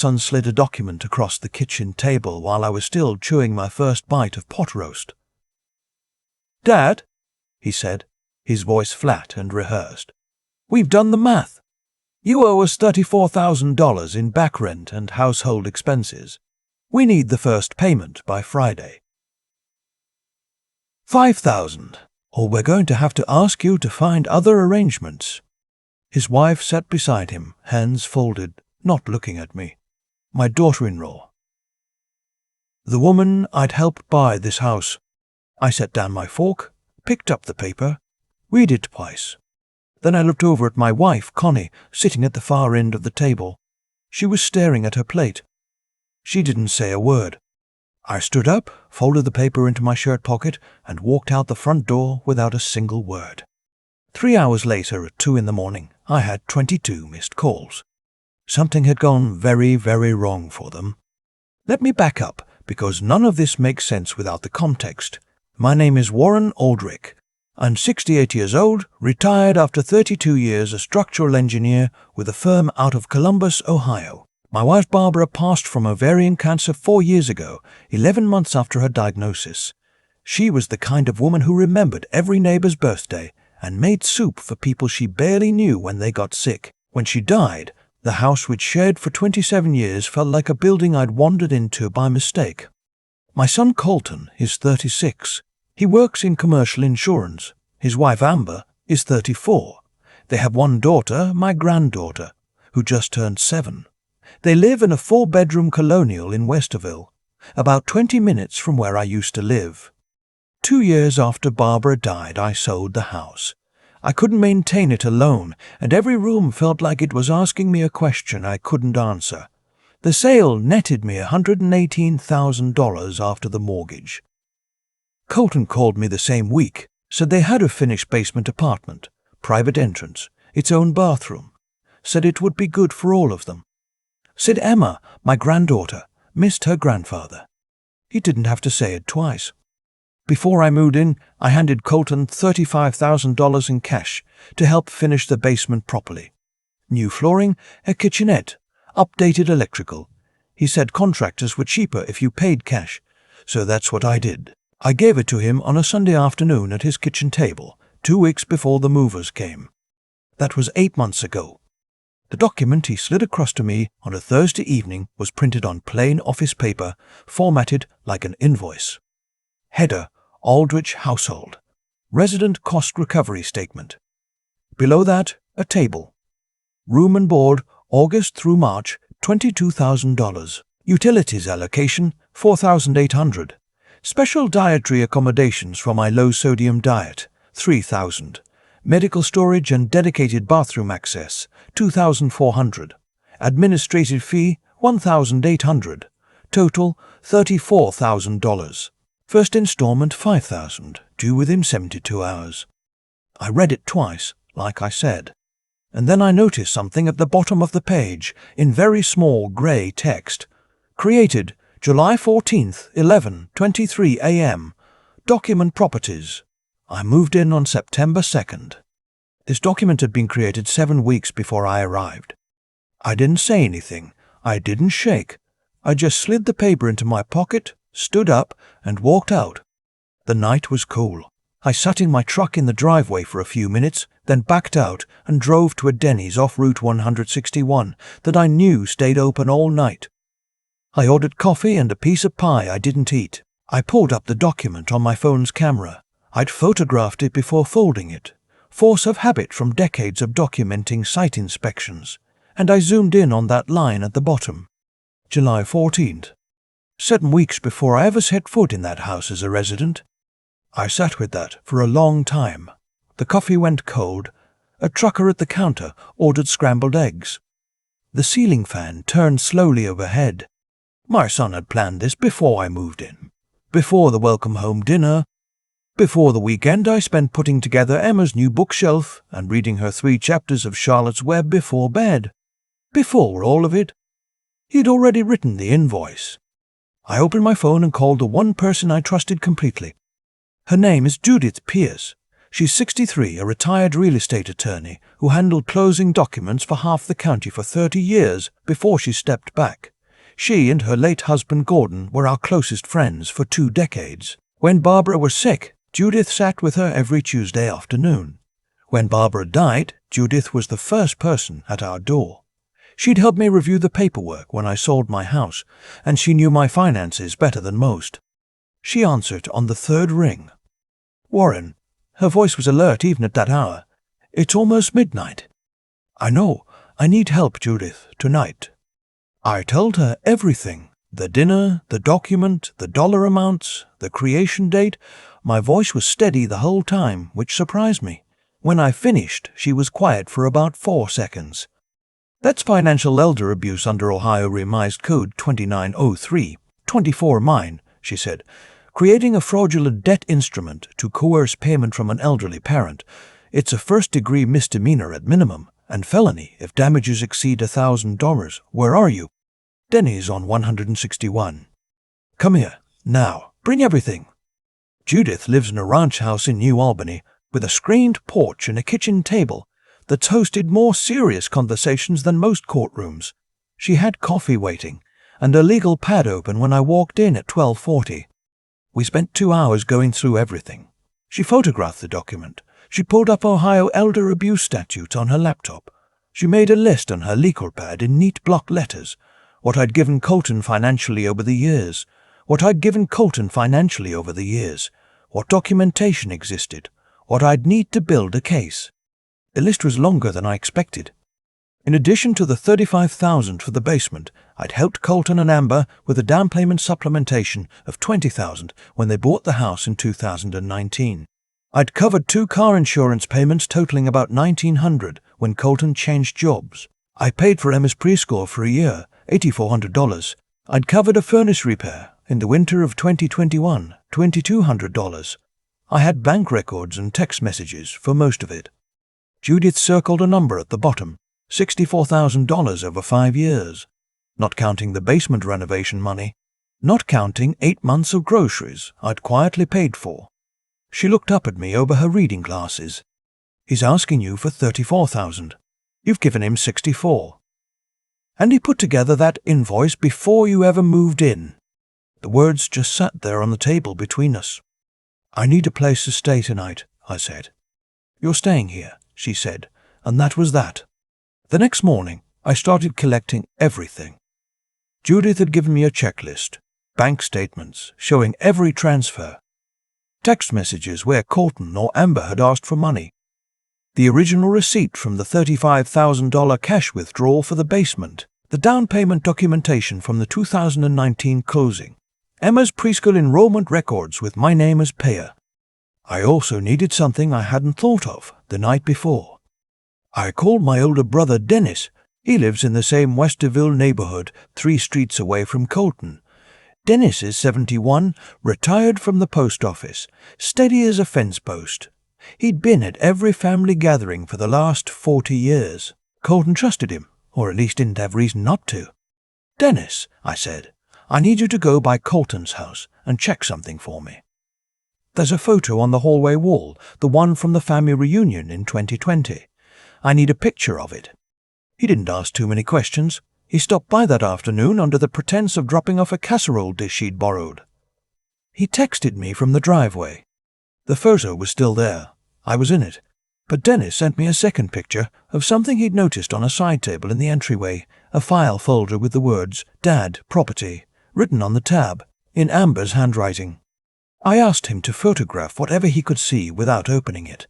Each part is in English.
son slid a document across the kitchen table while I was still chewing my first bite of pot roast. "Dad," he said, his voice flat and rehearsed, "we've done the math. You owe us $34,000 in back rent and household expenses. We need the first payment by Friday. $5,000, or we're going to have to ask you to find other arrangements." His wife sat beside him, hands folded, not looking at me. My daughter-in-law. The woman I'd helped buy this house. I set down my fork, picked up the paper, read it twice. Then I looked over at my wife, Connie, sitting at the far end of the table. She was staring at her plate. She didn't say a word. I stood up, folded the paper into my shirt pocket, and walked out the front door without a single word. 3 hours later, at 2 a.m, I had 22 missed calls. Something had gone very, very wrong for them. Let me back up, because none of this makes sense without the context. My name is Warren Aldrich. I'm 68 years old, retired after 32 years, a structural engineer with a firm out of Columbus, Ohio. My wife Barbara passed from ovarian cancer 4 years ago, 11 months after her diagnosis. She was the kind of woman who remembered every neighbor's birthday and made soup for people she barely knew when they got sick. When she died, the house we'd shared for 27 years felt like a building I'd wandered into by mistake. My son Colton is 36. He works in commercial insurance. His wife Amber is 34. They have one daughter, my granddaughter, who just turned 7. They live in a 4-bedroom colonial in Westerville, about 20 minutes from where I used to live. 2 years after Barbara died, I sold the house. I couldn't maintain it alone, and every room felt like it was asking me a question I couldn't answer. The sale netted me $118,000 after the mortgage. Colton called me the same week, said they had a finished basement apartment, private entrance, its own bathroom. Said it would be good for all of them. Said Emma, my granddaughter, missed her grandfather. He didn't have to say it twice. Before I moved in, I handed Colton $35,000 in cash to help finish the basement properly. New flooring, a kitchenette, updated electrical. He said contractors were cheaper if you paid cash, so that's what I did. I gave it to him on a Sunday afternoon at his kitchen table, 2 weeks before the movers came. That was 8 months ago. The document he slid across to me on a Thursday evening was printed on plain office paper, formatted like an invoice. Header, Aldrich Household. Resident Cost Recovery Statement. Below that, a table. Room and board, August through March, $22,000. Utilities allocation, $4,800. Special dietary accommodations for my low-sodium diet, $3,000. Medical storage and dedicated bathroom access, $2,400. Administrative fee, $1,800. Total, $34,000. First installment, $5,000, due within 72 hours. I read it twice, like I said. And then I noticed something at the bottom of the page, in very small grey text. Created July 14th, 11:23 a.m. Document properties. I moved in on September 2nd. This document had been created 7 weeks before I arrived. I didn't say anything. I didn't shake. I just slid the paper into my pocket, stood up, and walked out. The night was cool. I sat in my truck in the driveway for a few minutes, then backed out and drove to a Denny's off Route 161 that I knew stayed open all night. I ordered coffee and a piece of pie I didn't eat. I pulled up the document on my phone's camera. I'd photographed it before folding it, force of habit from decades of documenting site inspections, and I zoomed in on that line at the bottom. July 14th. 7 weeks before I ever set foot in that house as a resident. I sat with that for a long time. The coffee went cold. A trucker at the counter ordered scrambled eggs. The ceiling fan turned slowly overhead. My son had planned this before I moved in, before the welcome home dinner, before the weekend I spent putting together Emma's new bookshelf and reading her 3 chapters of Charlotte's Web before bed. Before all of it, he'd already written the invoice. I opened my phone and called the one person I trusted completely. Her name is Judith Pierce. She's 63, a retired real estate attorney who handled closing documents for half the county for 30 years before she stepped back. She and her late husband Gordon were our closest friends for 2 decades. When Barbara was sick, Judith sat with her every Tuesday afternoon. When Barbara died, Judith was the first person at our door. She'd helped me review the paperwork when I sold my house, and she knew my finances better than most. She answered on the 3rd ring. "Warren." Her voice was alert even at that hour. "It's almost midnight." "I know. I need help, Judith, tonight." I told her everything. The dinner, the document, the dollar amounts, the creation date. My voice was steady the whole time, which surprised me. When I finished, she was quiet for about 4 seconds. "That's financial elder abuse under Ohio Revised Code 2903, 24 mine," she said. "Creating a fraudulent debt instrument to coerce payment from an elderly parent. It's a first-degree misdemeanor at minimum, and felony if damages exceed $1,000. Where are you?" "Denny's on 161. "Come here. Now, bring everything." Judith lives in a ranch house in New Albany, with a screened porch and a kitchen table that's hosted more serious conversations than most courtrooms. She had coffee waiting, and her legal pad open when I walked in at 12:40. We spent 2 hours going through everything. She photographed the document. She pulled up Ohio elder abuse statutes on her laptop. She made a list on her legal pad in neat block letters. What I'd given Colton financially over the years. What documentation existed. What I'd need to build a case. The list was longer than I expected. In addition to the $35,000 for the basement, I'd helped Colton and Amber with a down payment supplementation of $20,000 when they bought the house in 2019. I'd covered 2 car insurance payments totaling about $1,900 when Colton changed jobs. I paid for Emma's preschool for a year, $8,400. I'd covered a furnace repair in the winter of 2021, $2,200. I had bank records and text messages for most of it. Judith circled a number at the bottom, $64,000 over 5 years, not counting the basement renovation money, not counting 8 months of groceries I'd quietly paid for. She looked up at me over her reading glasses. "He's asking you for $34,000. You've given him $64. And he put together that invoice before you ever moved in." The words just sat there on the table between us. "I need a place to stay tonight," I said. "You're staying here," she said, and that was that. The next morning, I started collecting everything. Judith had given me a checklist, bank statements showing every transfer, text messages where Colton or Amber had asked for money, the original receipt from the $35,000 cash withdrawal for the basement, the down payment documentation from the 2019 closing, Emma's preschool enrollment records with my name as payer. I also needed something I hadn't thought of the night before. I called my older brother Dennis. He lives in the same Westerville neighborhood, 3 streets away from Colton. Dennis is 71, retired from the post office, steady as a fence post. He'd been at every family gathering for the last 40 years. Colton trusted him, or at least didn't have reason not to. "Dennis," I said, "I need you to go by Colton's house and check something for me. There's a photo on the hallway wall, the one from the family reunion in 2020. I need a picture of it." He didn't ask too many questions. He stopped by that afternoon under the pretense of dropping off a casserole dish he'd borrowed. He texted me from the driveway. The photo was still there. I was in it. But Dennis sent me a second picture of something he'd noticed on a side table in the entryway, a file folder with the words "Dad, Property" written on the tab, in Amber's handwriting. I asked him to photograph whatever he could see without opening it.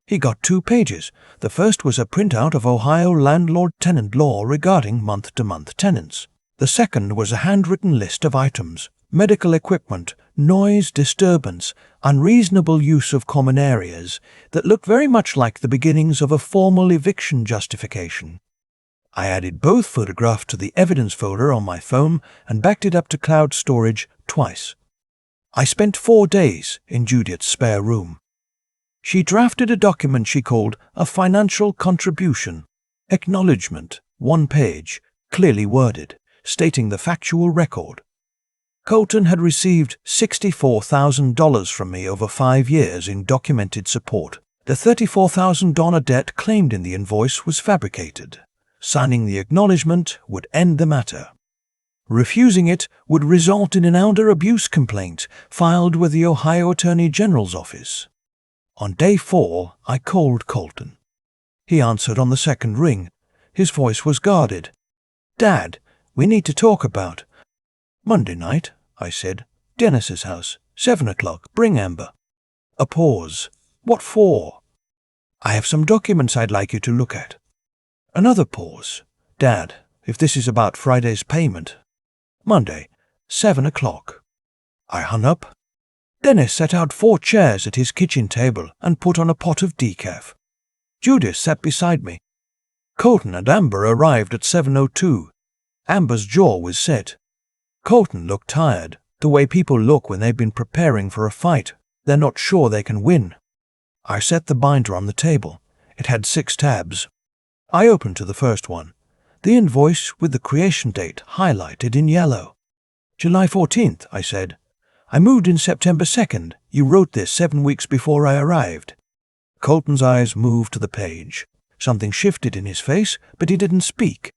He got 2 pages. The first was a printout of Ohio landlord-tenant law regarding month-to-month tenants. The second was a handwritten list of items: medical equipment, noise, disturbance, unreasonable use of common areas, that looked very much like the beginnings of a formal eviction justification. I added both photographs to the evidence folder on my phone and backed it up to cloud storage twice. I spent 4 days in Judith's spare room. She drafted a document she called a financial contribution, acknowledgement, 1 page, clearly worded, stating the factual record. Colton had received $64,000 from me over 5 years in documented support. The $34,000 debt claimed in the invoice was fabricated. Signing the acknowledgement would end the matter. Refusing it would result in an elder abuse complaint filed with the Ohio Attorney General's office. On day 4, I called Colton. He answered on the second ring. His voice was guarded. "Dad, we need to talk about—" "Monday night," I said. "Dennis's house, 7 o'clock. Bring Amber." A pause. "What for?" "I have some documents I'd like you to look at." Another pause. "Dad, if this is about Friday's payment." "Monday, 7 o'clock. I hung up. Dennis set out 4 chairs at his kitchen table and put on a pot of decaf. Judith sat beside me. Colton and Amber arrived at 7:02. Amber's jaw was set. Colton looked tired, the way people look when they've been preparing for a fight. They're not sure they can win. I set the binder on the table. It had 6 tabs. I opened to the first one. The invoice with the creation date highlighted in yellow. "July 14th, I said. "I moved in September 2nd. You wrote this 7 weeks before I arrived." Colton's eyes moved to the page. Something shifted in his face, but he didn't speak.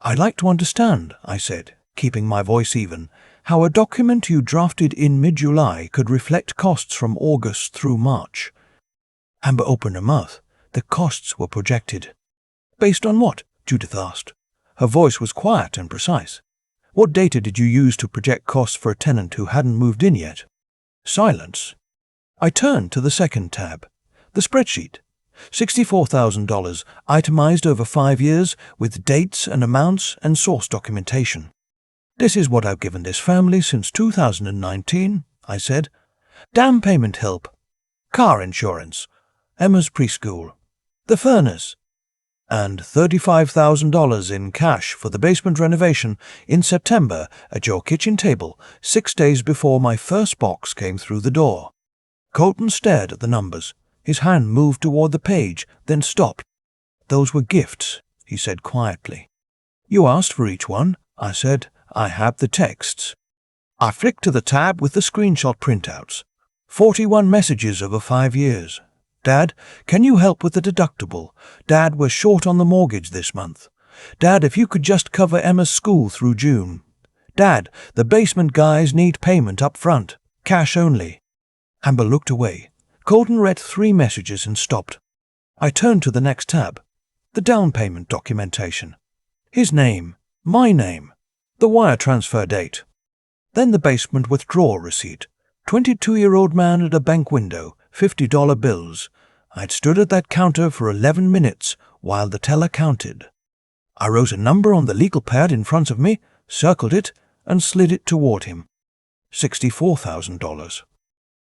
"I'd like to understand," I said, keeping my voice even, "how a document you drafted in mid-July could reflect costs from August through March." Amber opened her mouth. The costs were projected. "Based on what?" Judith asked. Her voice was quiet and precise. "What data did you use to project costs for a tenant who hadn't moved in yet?" Silence. I turned to the second tab. The spreadsheet. $64,000, itemized over 5 years, with dates and amounts and source documentation. "This is what I've given this family since 2019, I said. "Down payment help, car insurance, Emma's preschool, the furnace, and $35,000 in cash for the basement renovation in September at your kitchen table, 6 days before my first box came through the door." Colton stared at the numbers. His hand moved toward the page, then stopped. "Those were gifts," he said quietly. "You asked for each one," I said. "I have the texts." I flicked to the tab with the screenshot printouts. 41 messages over 5 years. "Dad, can you help with the deductible? Dad, we're short on the mortgage this month. Dad, if you could just cover Emma's school through June. Dad, the basement guys need payment up front. Cash only." Amber looked away. Colton read 3 messages and stopped. I turned to the next tab. The down payment documentation. His name, my name, the wire transfer date. Then the basement withdrawal receipt. 22-year-old man at a bank window, $50 bills. I'd stood at that counter for 11 minutes while the teller counted. I wrote a number on the legal pad in front of me, circled it, and slid it toward him. $64,000.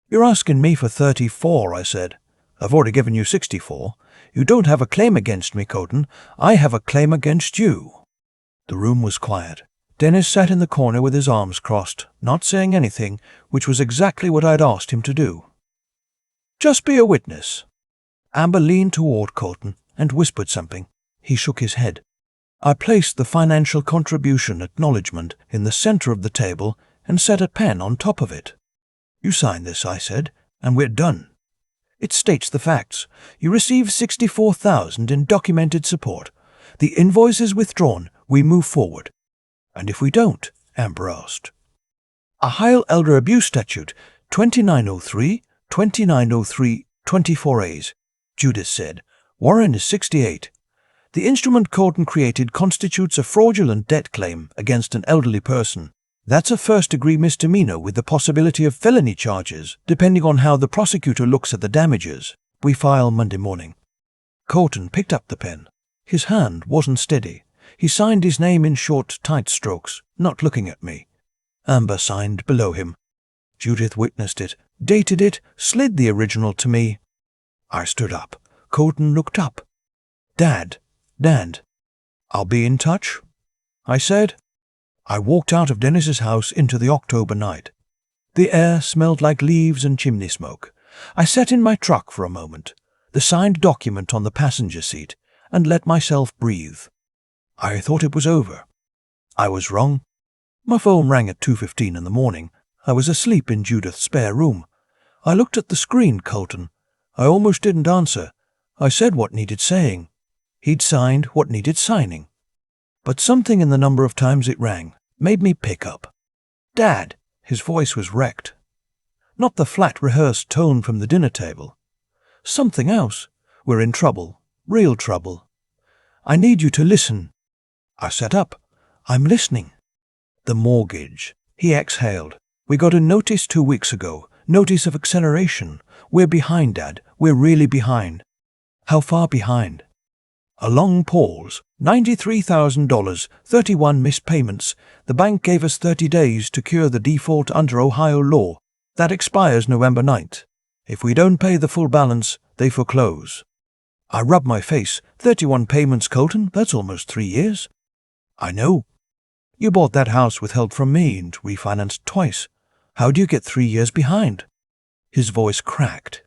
"You're asking me for 34, I said. "I've already given you 64. You don't have a claim against me, Colton. I have a claim against you." The room was quiet. Dennis sat in the corner with his arms crossed, not saying anything, which was exactly what I'd asked him to do. "Just be a witness." Amber leaned toward Colton and whispered something. He shook his head. I placed the financial contribution acknowledgement in the center of the table and set a pen on top of it. "You sign this," I said, "and we're done. It states the facts. You receive $64,000 in documented support. The invoice is withdrawn. We move forward." "And if we don't?" Amber asked. "Ohio Elder Abuse Statute, 2903, 2903, 24As, Judith said. "Warren is 68. The instrument Colton created constitutes a fraudulent debt claim against an elderly person. That's a first-degree misdemeanor with the possibility of felony charges, depending on how the prosecutor looks at the damages. We file Monday morning." Colton picked up the pen. His hand wasn't steady. He signed his name in short, tight strokes, not looking at me. Amber signed below him. Judith witnessed it, dated it, slid the original to me. I stood up. Colton looked up. Dad. "I'll be in touch," I said. I walked out of Dennis's house into the October night. The air smelled like leaves and chimney smoke. I sat in my truck for a moment, the signed document on the passenger seat, and let myself breathe. I thought it was over. I was wrong. My phone rang at 2:15 in the morning. I was asleep in Judith's spare room. I looked at the screen, Colton. I almost didn't answer. I said what needed saying. He'd signed what needed signing. But something in the number of times it rang made me pick up. "Dad," his voice was wrecked. Not the flat, rehearsed tone from the dinner table. "Something else. We're in trouble. Real trouble. I need you to listen." I sat up. "I'm listening." "The mortgage." He exhaled. "We got a notice 2 weeks ago. Notice of acceleration. We're behind, Dad. We're really behind." "How far behind?" A long pause. $93,000, 31 missed payments. The bank gave us 30 days to cure the default under Ohio law. That expires November 9th. If we don't pay the full balance, they foreclose. I rubbed my face. 31 payments, Colton. That's almost 3 years. I know. You bought that house with help from me and refinanced twice. How do you get 3 years behind? His voice cracked.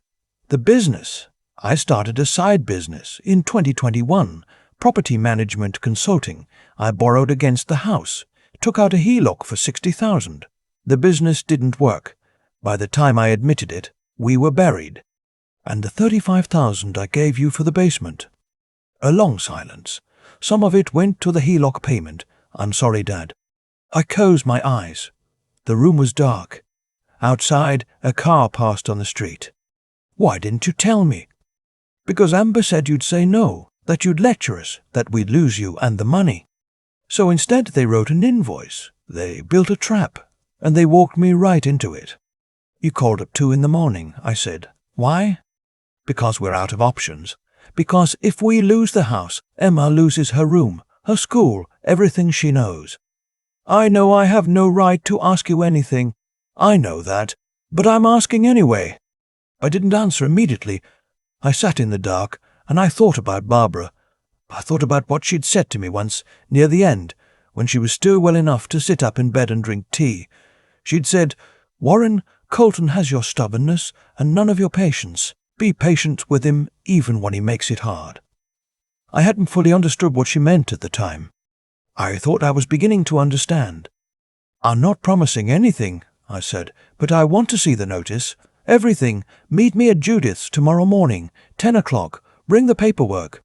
The business. I started a side business in 2021, property management consulting. I borrowed against the house, took out a HELOC for $60,000. The business didn't work. By the time I admitted it, we were buried. And the $35,000 I gave you for the basement. A long silence. Some of it went to the HELOC payment. I'm sorry, Dad. I closed my eyes. The room was dark. Outside, a car passed on the street. Why didn't you tell me? Because Amber said you'd say no, that you'd lecture us, that we'd lose you and the money. So instead they wrote an invoice. They built a trap, and they walked me right into it. You called at 2 a.m, I said. Why? Because we're out of options. Because if we lose the house, Emma loses her room, her school, everything she knows. I know I have no right to ask you anything. I know that. But I'm asking anyway. I didn't answer immediately. I sat in the dark, and I thought about Barbara. I thought about what she'd said to me once, near the end, when she was still well enough to sit up in bed and drink tea. She'd said, "Warren, Colton has your stubbornness and none of your patience. Be patient with him even when he makes it hard." I hadn't fully understood what she meant at the time. I thought I was beginning to understand. "I'm not promising anything," I said, "but I want to see the notice. Everything. Meet me at Judith's tomorrow morning, 10 o'clock. Bring the paperwork."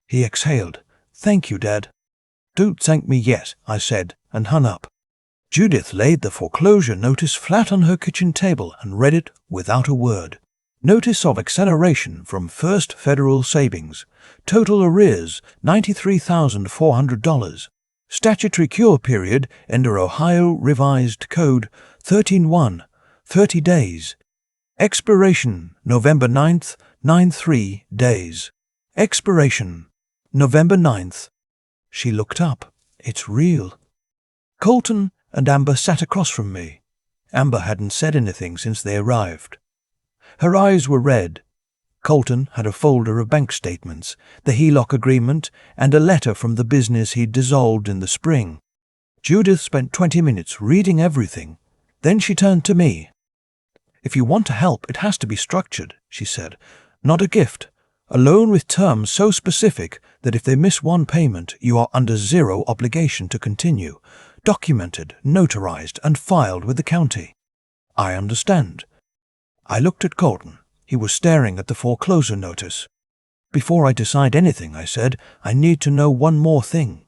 He exhaled. "Thank you, Dad." "Don't thank me yet," I said, and hung up. Judith laid the foreclosure notice flat on her kitchen table and read it without a word. Notice of acceleration from First Federal Savings. Total arrears, $93,400. Statutory cure period under Ohio Revised Code 13-1, 30 days. Expiration, November 9th, 9-3 days. Expiration, November 9th. She looked up. It's real. Colton and Amber sat across from me. Amber hadn't said anything since they arrived. Her eyes were red. Colton had a folder of bank statements, the HELOC agreement, and a letter from the business he'd dissolved in the spring. Judith spent 20 minutes reading everything. Then she turned to me. "If you want to help, it has to be structured," she said. "Not a gift. A loan with terms so specific that if they miss one payment, you are under zero obligation to continue. Documented, notarized, and filed with the county." "I understand." I looked at Colton. He was staring at the foreclosure notice. "Before I decide anything," I said, "I need to know one more thing."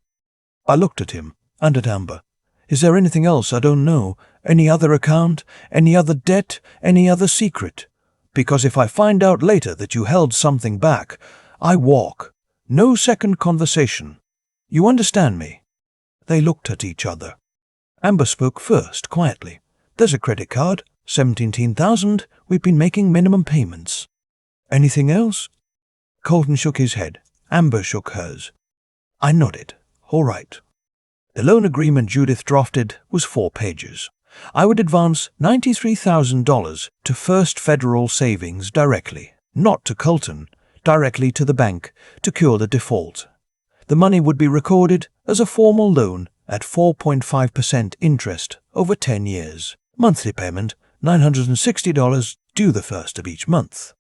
I looked at him and at Amber. "Is there anything else I don't know? Any other account? Any other debt? Any other secret? Because if I find out later that you held something back, I walk. No second conversation. You understand me?" They looked at each other. Amber spoke first, quietly. "There's a credit card. $17,000. We've been making minimum payments." "Anything else?" Colton shook his head. Amber shook hers. I nodded. "All right." The loan agreement Judith drafted was 4 pages. I would advance $93,000 to First Federal Savings directly, not to Colton, directly to the bank to cure the default. The money would be recorded as a formal loan at 4.5% interest over 10 years. Monthly payment, $960 due the first of each month.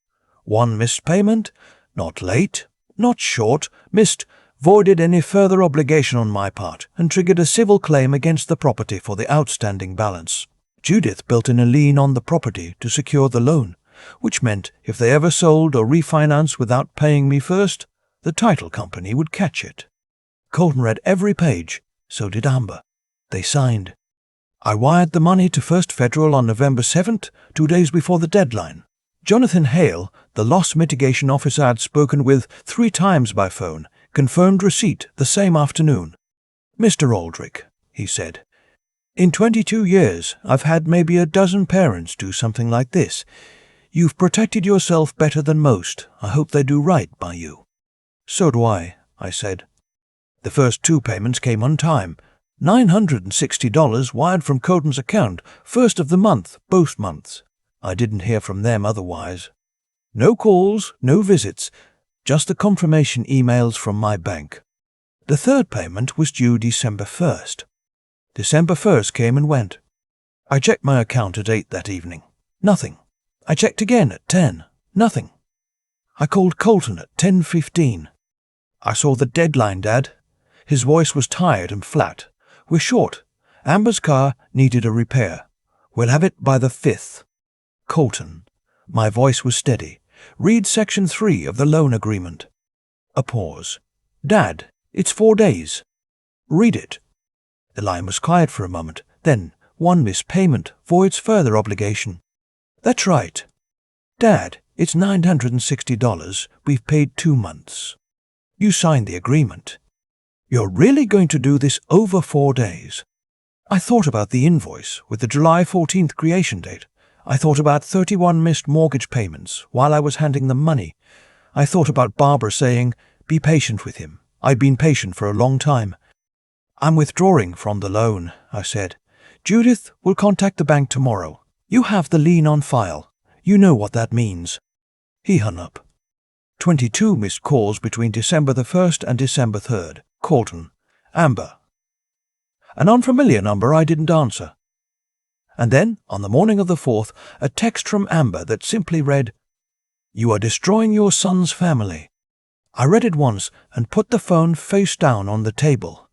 One missed payment, not late, not short, missed, voided any further obligation on my part and triggered a civil claim against the property for the outstanding balance. Judith built in a lien on the property to secure the loan, which meant if they ever sold or refinanced without paying me first, the title company would catch it. Colton read every page, so did Amber. They signed. I wired the money to First Federal on November 7th, 2 days before the deadline. Jonathan Hale, the loss mitigation officer I'd spoken with 3 times by phone, confirmed receipt the same afternoon. "Mr. Aldrich," he said, "in 22 years I've had maybe a dozen parents do something like this. You've protected yourself better than most. I hope they do right by you." "So do I said. The first 2 payments came on time. $960 wired from Colton's account, first of the month, both months. I didn't hear from them otherwise. No calls, no visits, just the confirmation emails from my bank. The 3rd payment was due December 1st. December 1st came and went. I checked my account at 8 that evening. Nothing. I checked again at 10. Nothing. I called Colton at 10:15. "I saw the deadline, Dad." His voice was tired and flat. "We're short. Amber's car needed a repair. We'll have it by the 5th. "Colton." My voice was steady. "Read Section 3 of the loan agreement." A pause. "Dad, it's 4 days." "Read it." The line was quiet for a moment. Then, "1 missed payment voids further obligation." "That's right." "Dad, it's $960. We've paid 2 months." "You signed the agreement." "You're really going to do this over 4 days?" I thought about the invoice with the July 14th creation date. I thought about 31 missed mortgage payments while I was handing them money. I thought about Barbara saying, "Be patient with him." I'd been patient for a long time. "I'm withdrawing from the loan," I said. "Judith will contact the bank tomorrow. You have the lien on file. You know what that means." He hung up. 22 missed calls between December the 1st and December 3rd. Colton. Amber. An unfamiliar number I didn't answer. And then, on the morning of the 4th, a text from Amber that simply read, "You are destroying your son's family." I read it once and put the phone face down on the table.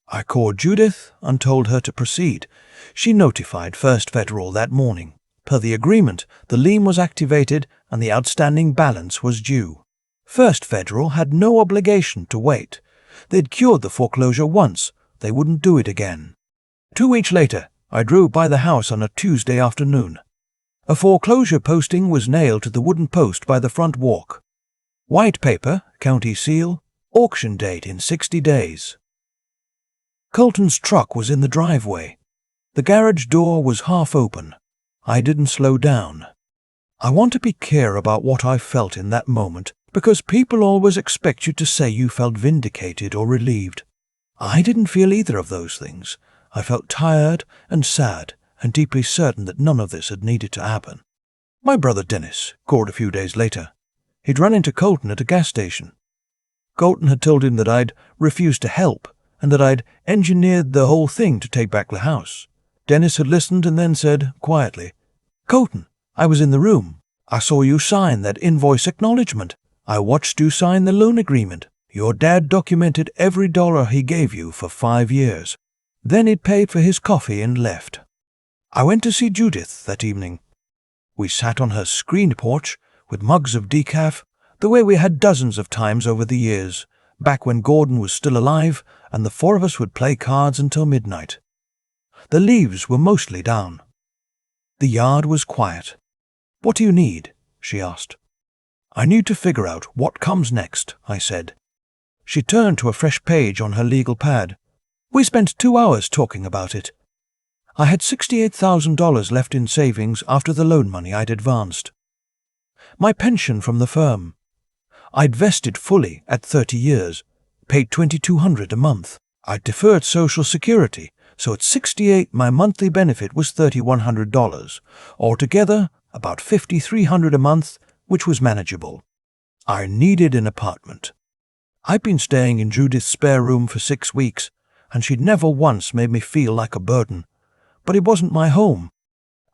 I called Judith and told her to proceed. She notified First Federal that morning. Per the agreement, the lien was activated and the outstanding balance was due. First Federal had no obligation to wait. They'd cured the foreclosure once. They wouldn't do it again. 2 weeks later, I drove by the house on a Tuesday afternoon. A foreclosure posting was nailed to the wooden post by the front walk. White paper, county seal, auction date in 60 days. Colton's truck was in the driveway. The garage door was half open. I didn't slow down. I want to be clear about what I felt in that moment, because people always expect you to say you felt vindicated or relieved. I didn't feel either of those things. I felt tired and sad and deeply certain that none of this had needed to happen. My brother Dennis called a few days later. He'd run into Colton at a gas station. Colton had told him that I'd refused to help and that I'd engineered the whole thing to take back the house. Dennis had listened and then said, quietly, "Colton, I was in the room. I saw you sign that invoice acknowledgement. I watched you sign the loan agreement. Your dad documented every dollar he gave you for 5 years. Then he paid for his coffee and left." I went to see Judith that evening. We sat on her screened porch with mugs of decaf, the way we had dozens of times over the years, back when Gordon was still alive and the 4 of us would play cards until midnight. The leaves were mostly down. The yard was quiet. "What do you need?" she asked. "I need to figure out what comes next," I said. She turned to a fresh page on her legal pad. We spent 2 hours talking about it. I had $68,000 left in savings after the loan money I'd advanced. My pension from the firm. I'd vested fully at 30 years, paid $2,200 a month. I'd deferred Social Security, so at 68 my monthly benefit was $3,100, altogether about $5,300 a month, which was manageable. I needed an apartment. I'd been staying in Judith's spare room for 6 weeks, and she'd never once made me feel like a burden. But it wasn't my home.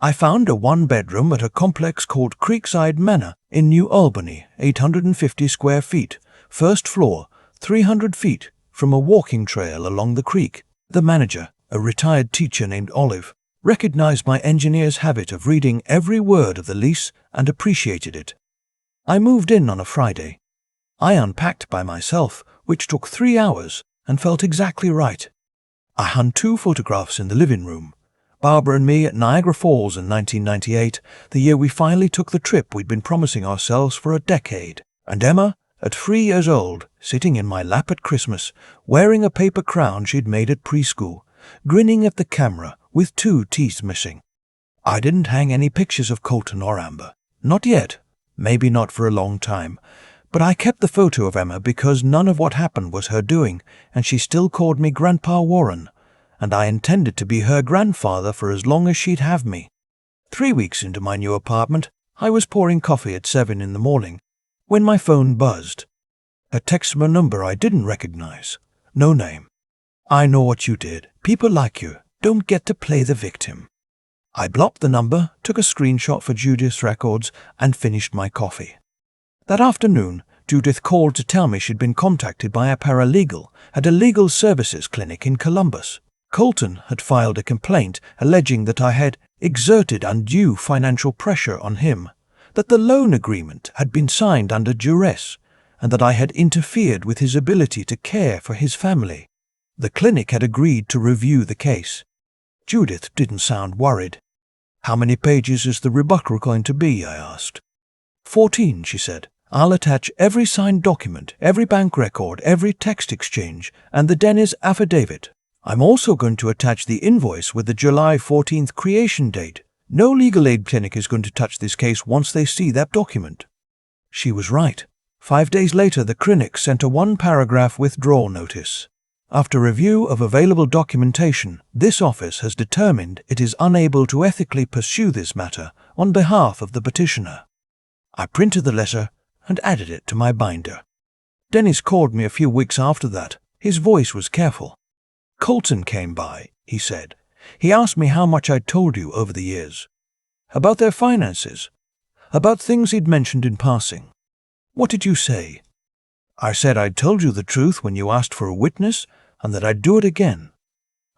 I found a 1-bedroom at a complex called Creekside Manor in New Albany, 850 square feet, first floor, 300 feet from a walking trail along the creek. The manager, a retired teacher named Olive, recognized my engineer's habit of reading every word of the lease and appreciated it. I moved in on a Friday. I unpacked by myself, which took 3 hours, and felt exactly right. I hung 2 photographs in the living room. Barbara and me at Niagara Falls in 1998, the year we finally took the trip we'd been promising ourselves for a decade. And Emma, at 3 years old, sitting in my lap at Christmas, wearing a paper crown she'd made at preschool, grinning at the camera with 2 teeth missing. I didn't hang any pictures of Colton or Amber. Not yet. Maybe not for a long time. But I kept the photo of Emma because none of what happened was her doing, and she still called me Grandpa Warren, and I intended to be her grandfather for as long as she'd have me. 3 weeks into my new apartment, I was pouring coffee at 7 in the morning when my phone buzzed. A text from a number I didn't recognize. No name. I know what you did. People like you don't get to play the victim. I blocked the number, took a screenshot for Judith's records, and finished my coffee. That afternoon, Judith called to tell me she'd been contacted by a paralegal at a legal services clinic in Columbus. Colton had filed a complaint alleging that I had exerted undue financial pressure on him, that the loan agreement had been signed under duress, and that I had interfered with his ability to care for his family. The clinic had agreed to review the case. Judith didn't sound worried. "How many pages is the rebuttal going to be?" I asked. 14, she said. "I'll attach every signed document, every bank record, every text exchange, and the Dennis affidavit. I'm also going to attach the invoice with the July 14th creation date. No legal aid clinic is going to touch this case once they see that document." She was right. 5 days later, the clinic sent a 1-paragraph withdrawal notice. After review of available documentation, this office has determined it is unable to ethically pursue this matter on behalf of the petitioner. I printed the letter and added it to my binder. Dennis called me a few weeks after that. His voice was careful. "Colton came by," he said. "He asked me how much I'd told you over the years. About their finances. About things he'd mentioned in passing. What did you say?" "I said I'd told you the truth when you asked for a witness, and that I'd do it again."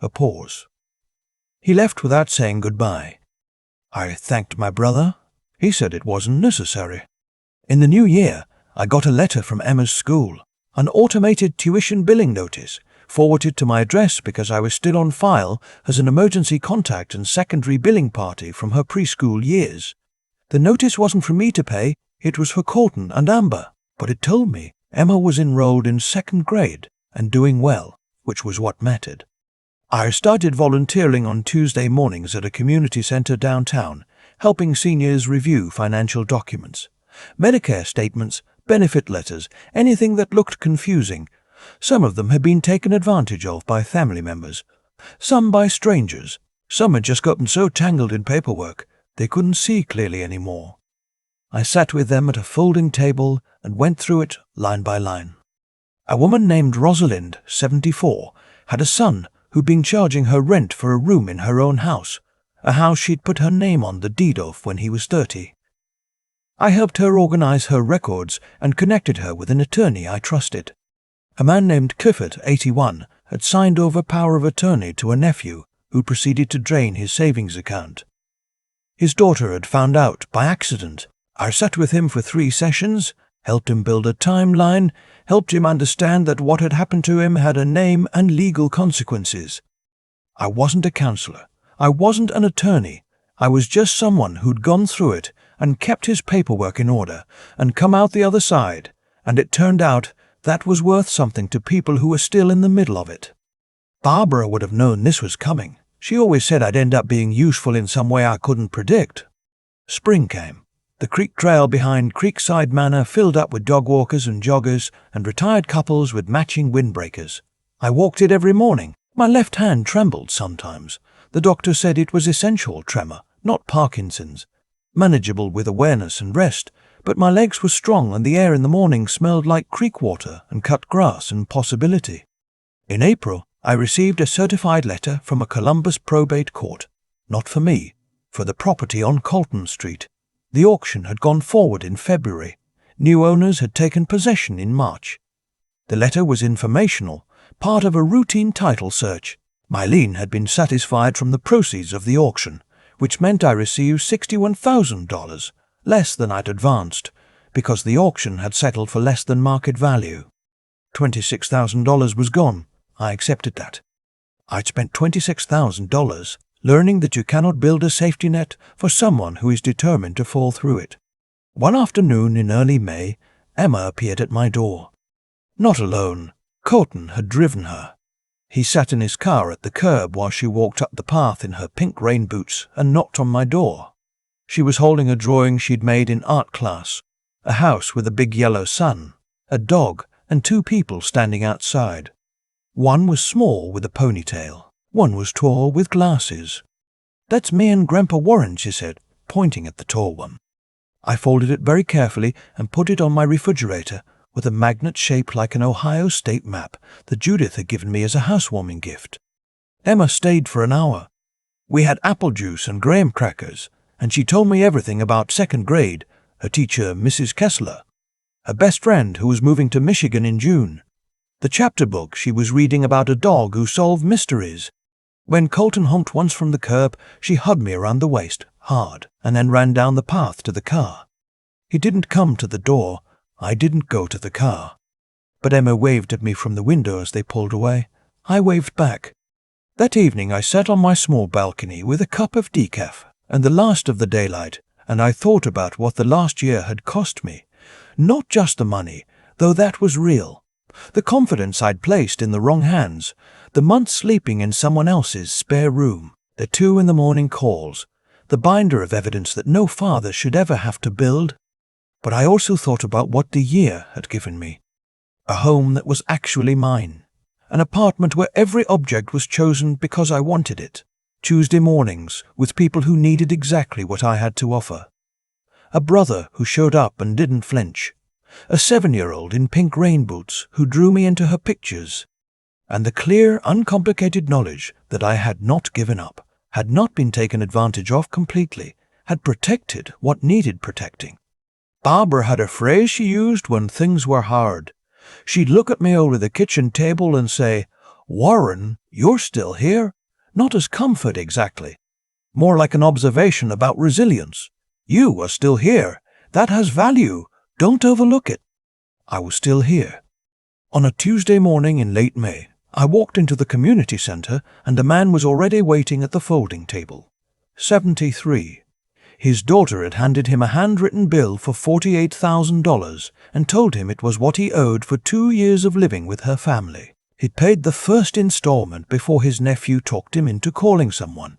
A pause. He left without saying goodbye. I thanked my brother. He said it wasn't necessary. In the new year, I got a letter from Emma's school, an automated tuition billing notice, forwarded to my address because I was still on file as an emergency contact and secondary billing party from her preschool years. The notice wasn't for me to pay, it was for Colton and Amber, but it told me Emma was enrolled in 2nd grade and doing well, which was what mattered. I started volunteering on Tuesday mornings at a community center downtown, helping seniors review financial documents, Medicare statements, benefit letters, anything that looked confusing. Some of them had been taken advantage of by family members, some by strangers. Some had just gotten so tangled in paperwork they couldn't see clearly anymore. I sat with them at a folding table and went through it line by line. A woman named Rosalind, 74, had a son who'd been charging her rent for a room in her own house, a house she'd put her name on the deed of when he was 30. I helped her organize her records and connected her with an attorney I trusted. A man named Clifford, 81, had signed over power of attorney to a nephew who proceeded to drain his savings account. His daughter had found out by accident. I sat with him for 3 sessions, helped him build a timeline, helped him understand that what had happened to him had a name and legal consequences. I wasn't a counselor. I wasn't an attorney. I was just someone who'd gone through it and kept his paperwork in order and come out the other side, and it turned out that was worth something to people who were still in the middle of it. Barbara would have known this was coming. She always said I'd end up being useful in some way I couldn't predict. Spring came. The creek trail behind Creekside Manor filled up with dog walkers and joggers and retired couples with matching windbreakers. I walked it every morning. My left hand trembled sometimes. The doctor said it was essential tremor, not Parkinson's. Manageable with awareness and rest, but my legs were strong and the air in the morning smelled like creek water and cut grass and possibility. In April, I received a certified letter from a Columbus probate court. Not for me, for the property on Colton Street. The auction had gone forward in February. New owners had taken possession in March. The letter was informational, part of a routine title search. My lien had been satisfied from the proceeds of the auction, which meant I received $61,000, less than I'd advanced, because the auction had settled for less than market value. $26,000 was gone. I accepted that. I'd spent $26,000 learning that you cannot build a safety net for someone who is determined to fall through it. One afternoon in early May, Emma appeared at my door. Not alone. Colton had driven her. He sat in his car at the curb while she walked up the path in her pink rain boots and knocked on my door. She was holding a drawing she'd made in art class, a house with a big yellow sun, a dog, and two people standing outside. One was small with a ponytail. One was tall with glasses. "That's me and Grandpa Warren," she said, pointing at the tall one. I folded it very carefully and put it on my refrigerator with a magnet shaped like an Ohio State map that Judith had given me as a housewarming gift. Emma stayed for an hour. We had apple juice and graham crackers, and she told me everything about second grade, her teacher, Mrs. Kessler, her best friend who was moving to Michigan in June, the chapter book she was reading about a dog who solved mysteries. When Colton honked once from the curb, she hugged me around the waist, hard, and then ran down the path to the car. He didn't come to the door. I didn't go to the car. But Emma waved at me from the window as they pulled away. I waved back. That evening I sat on my small balcony with a cup of decaf and the last of the daylight, and I thought about what the last year had cost me. Not just the money, though that was real. The confidence I'd placed in the wrong hands, the months sleeping in someone else's spare room, the 2 a.m. calls, the binder of evidence that no father should ever have to build. But I also thought about what the year had given me. A home that was actually mine. An apartment where every object was chosen because I wanted it. Tuesday mornings with people who needed exactly what I had to offer. A brother who showed up and didn't flinch. A 7-year-old in pink rain boots who drew me into her pictures. And the clear, uncomplicated knowledge that I had not given up, had not been taken advantage of completely, had protected what needed protecting. Barbara had a phrase she used when things were hard. She'd look at me over the kitchen table and say, "Warren, you're still here." Not as comfort exactly. More like an observation about resilience. "You are still here. That has value. Don't overlook it." I was still here. On a Tuesday morning in late May, I walked into the community center and a man was already waiting at the folding table. 73. His daughter had handed him a handwritten bill for $48,000 and told him it was what he owed for 2 years of living with her family. He'd paid the first installment before his nephew talked him into calling someone.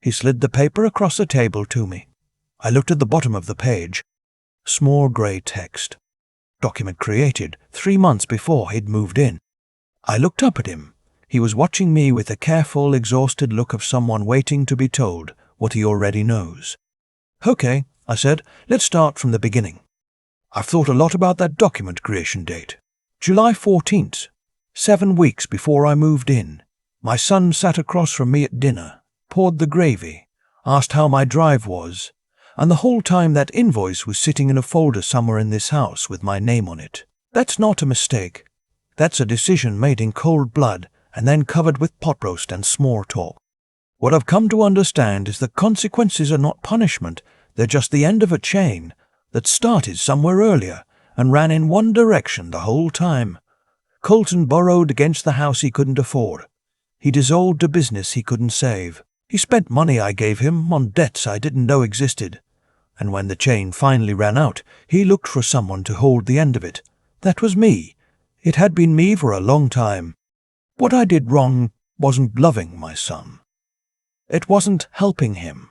He slid the paper across the table to me. I looked at the bottom of the page. Small grey text. Document created 3 months before he'd moved in. I looked up at him. He was watching me with the careful, exhausted look of someone waiting to be told what he already knows. "Okay," I said, "let's start from the beginning. I've thought a lot about that document creation date. July 14th, 7 weeks before I moved in. My son sat across from me at dinner, poured the gravy, asked how my drive was, and the whole time that invoice was sitting in a folder somewhere in this house with my name on it. That's not a mistake. That's a decision made in cold blood and then covered with pot roast and small talk. What I've come to understand is that consequences are not punishment, they're just the end of a chain that started somewhere earlier and ran in one direction the whole time. Colton borrowed against the house he couldn't afford. He dissolved a business he couldn't save. He spent money I gave him on debts I didn't know existed. And when the chain finally ran out, he looked for someone to hold the end of it. That was me. It had been me for a long time. What I did wrong wasn't loving my son. It wasn't helping him.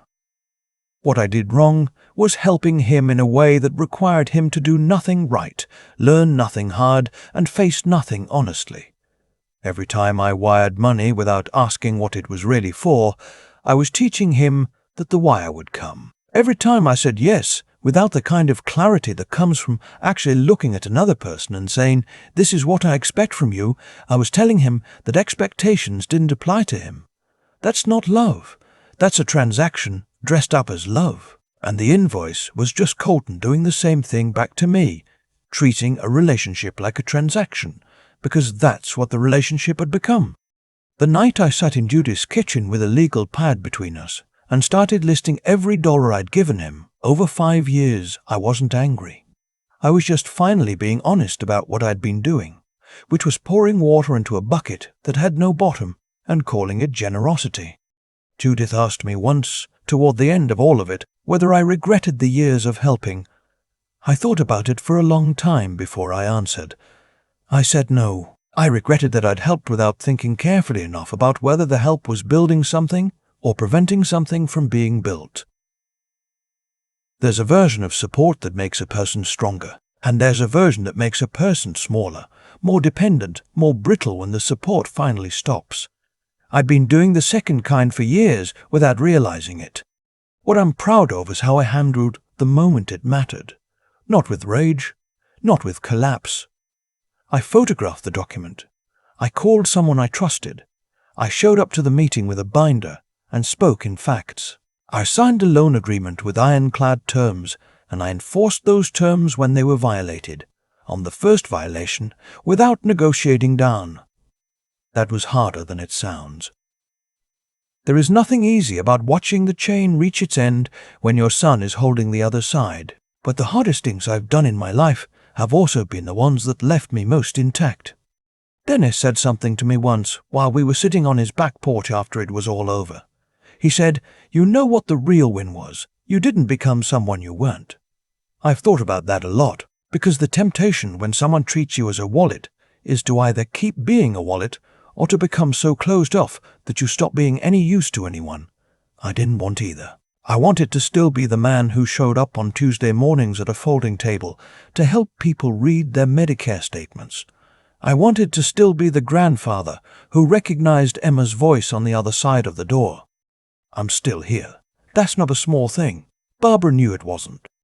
What I did wrong was helping him in a way that required him to do nothing right, learn nothing hard, and face nothing honestly. Every time I wired money without asking what it was really for, I was teaching him that the wire would come. Every time I said yes, without the kind of clarity that comes from actually looking at another person and saying, "This is what I expect from you," I was telling him that expectations didn't apply to him. That's not love. That's a transaction dressed up as love. And the invoice was just Colton doing the same thing back to me, treating a relationship like a transaction, because that's what the relationship had become. The night I sat in Judy's kitchen with a legal pad between us and started listing every dollar I'd given him, over 5 years, I wasn't angry. I was just finally being honest about what I'd been doing, which was pouring water into a bucket that had no bottom and calling it generosity. Judith asked me once, toward the end of all of it, whether I regretted the years of helping. I thought about it for a long time before I answered. I said no. I regretted that I'd helped without thinking carefully enough about whether the help was building something or preventing something from being built. There's a version of support that makes a person stronger, and there's a version that makes a person smaller, more dependent, more brittle when the support finally stops. I'd been doing the second kind for years without realizing it. What I'm proud of is how I handled the moment it mattered. Not with rage, not with collapse. I photographed the document. I called someone I trusted. I showed up to the meeting with a binder and spoke in facts. I signed a loan agreement with ironclad terms, and I enforced those terms when they were violated, on the first violation, without negotiating down. That was harder than it sounds. There is nothing easy about watching the chain reach its end when your son is holding the other side, but the hardest things I've done in my life have also been the ones that left me most intact. Dennis said something to me once while we were sitting on his back porch after it was all over. He said, "You know what the real win was. You didn't become someone you weren't." I've thought about that a lot, because the temptation when someone treats you as a wallet is to either keep being a wallet or to become so closed off that you stop being any use to anyone. I didn't want either. I wanted to still be the man who showed up on Tuesday mornings at a folding table to help people read their Medicare statements. I wanted to still be the grandfather who recognized Emma's voice on the other side of the door. I'm still here. That's not a small thing. Barbara knew it wasn't.